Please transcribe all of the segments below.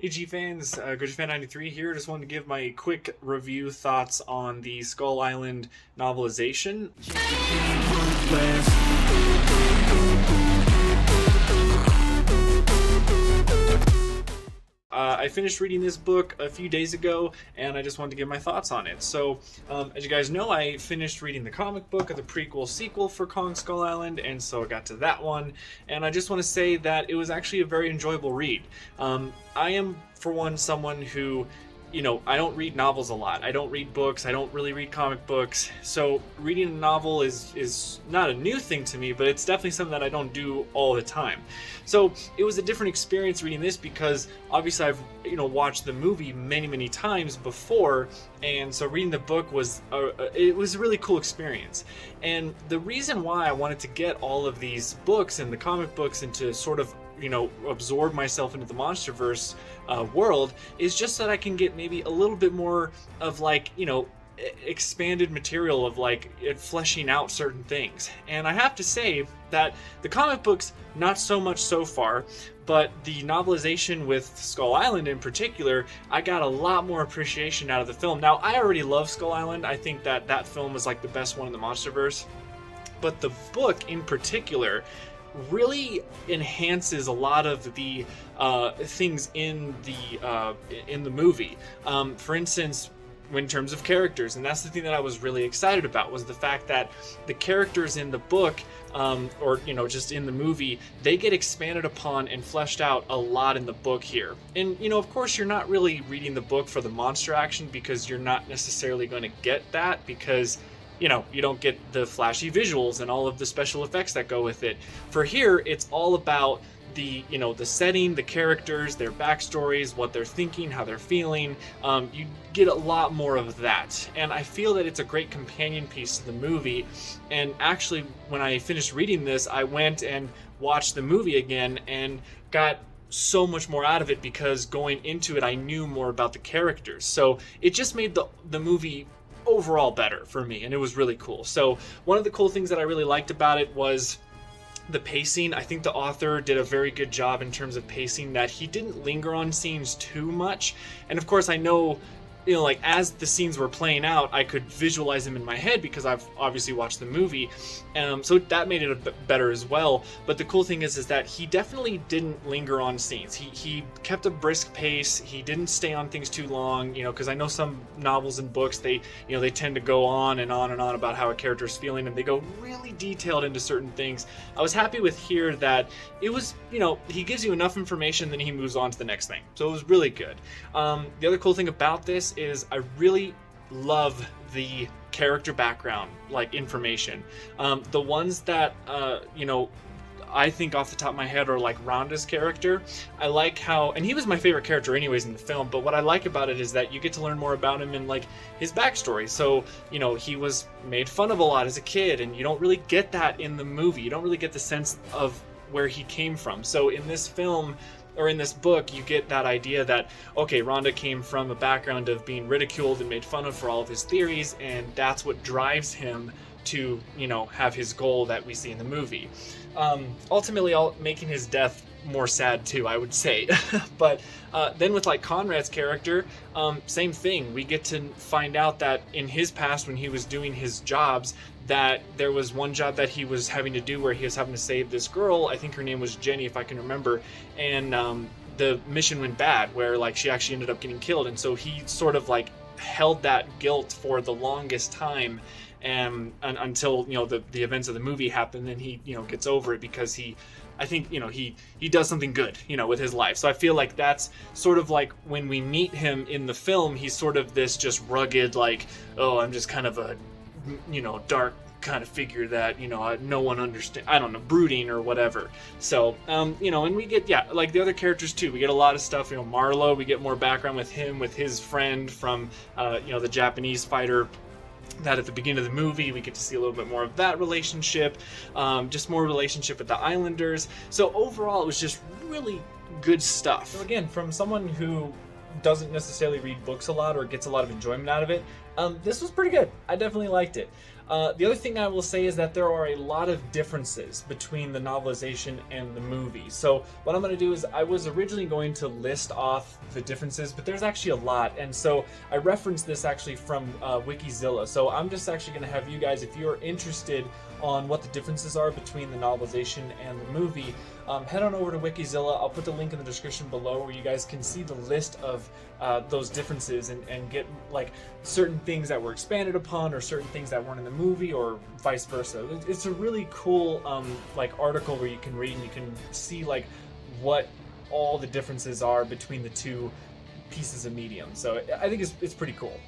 Hey G fans, GojiFan93 here. Just wanted to give my quick review thoughts on the Skull Island novelization. I finished reading this book a few days ago, and I just wanted to give my thoughts on it. So, as you guys know, I finished reading the comic book of the prequel sequel for Kong Skull Island, and so I got to that one, and I just want to say that it was actually a very enjoyable read. I am, for one, someone who, I don't read novels a lot. I don't read books. I don't really read comic books. So reading a novel is not a new thing to me, but it's definitely something that I don't do all the time. So it was a different experience reading this because obviously I've watched the movie many times before, and so reading the book was it was a really cool experience. And the reason why I wanted to get all of these books and the comic books and to sort of absorb myself into the Monsterverse world is just so that I can get maybe a little bit more of expanded material of it fleshing out certain things. And I have to say that the comic books, not so much so far, but the novelization with Skull Island in particular, I got a lot more appreciation out of the film. Now, I already love Skull Island. I think that film was the best one in the Monsterverse. But the book in particular really enhances a lot of the things in the movie. For instance, in terms of characters, and that's the thing that I was really excited about, was the fact that the characters in the book, or just in the movie, they get expanded upon and fleshed out a lot in the book here. And of course, you're not really reading the book for the monster action, because you're not necessarily going to get that, because you don't get the flashy visuals and all of the special effects that go with it. For here, it's all about the setting, the characters, their backstories, what they're thinking, how they're feeling. You get a lot more of that, and I feel that it's a great companion piece to the movie. And actually, when I finished reading this, I went and watched the movie again and got so much more out of it, because going into it, I knew more about the characters. So it just made the movie overall better for me, and it was really cool. So one of the cool things that I really liked about it was the pacing. I think the author did a very good job in terms of pacing, that he didn't linger on scenes too much. And of course, I know as the scenes were playing out, I could visualize them in my head because I've obviously watched the movie. So that made it a bit better as well. But the cool thing is that he definitely didn't linger on scenes. He kept a brisk pace. He didn't stay on things too long, because I know some novels and books, they tend to go on and on and on about how a character is feeling, and they go really detailed into certain things. I was happy with here that it was, he gives you enough information, then he moves on to the next thing. So it was really good. The other cool thing about this is I really love the character background information. The ones that I think off the top of my head are Rhonda's character. I like how, and he was my favorite character anyways in the film, but what I like about it is that you get to learn more about him and his backstory. So he was made fun of a lot as a kid, and you don't really get that in the movie. You don't really get the sense of where he came from. So in this film, or in this book, you get that idea that, okay, Rhonda came from a background of being ridiculed and made fun of for all of his theories, and that's what drives him to, have his goal that we see in the movie. Ultimately, making his death more sad too, I would say. But then with Conrad's character, same thing. We get to find out that in his past, when he was doing his jobs, that there was one job that he was having to do where he was having to save this girl. I think her name was Jenny, if I can remember. And the mission went bad, where she actually ended up getting killed. And so he sort of held that guilt for the longest time, and until the events of the movie happen. Then he gets over it, because I think he does something good with his life. So I feel that's sort of when we meet him in the film, he's sort of this just rugged, oh, I'm just kind of a dark kind of figure that no one understands, I don't know, brooding or whatever. So and we get the other characters too. We get a lot of stuff. Marlowe, we get more background with him, with his friend from the Japanese fighter, that at the beginning of the movie we get to see a little bit more of that relationship, just more relationship with the Islanders. So overall, it was just really good stuff. So again, from someone who doesn't necessarily read books a lot or gets a lot of enjoyment out of it, this was pretty good. I definitely liked it. The other thing I will say is that there are a lot of differences between the novelization and the movie. So what I'm going to do is, I was originally going to list off the differences, but there's actually a lot, and so I referenced this actually from Wikizilla. So I'm just actually going to have you guys, if you're interested on what the differences are between the novelization and the movie, head on over to Wikizilla. I'll put the link in the description below where you guys can see the list of those differences and get like certain things that were expanded upon or certain things that weren't in the movie or vice versa. It's a really cool like article where you can read and you can see like what all the differences are between the two pieces of medium. So I think it's pretty cool.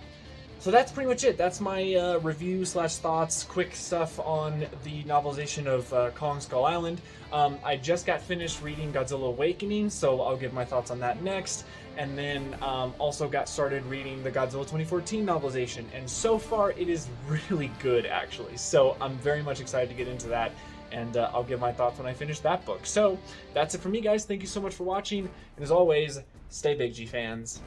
So that's pretty much it. That's my review / thoughts, quick stuff on the novelization of Kong Skull Island. I just got finished reading Godzilla Awakening, so I'll give my thoughts on that next. And then also got started reading the Godzilla 2014 novelization, and so far it is really good actually. So I'm very much excited to get into that, and I'll give my thoughts when I finish that book. So that's it for me, guys. Thank you so much for watching, and as always, stay big, G fans.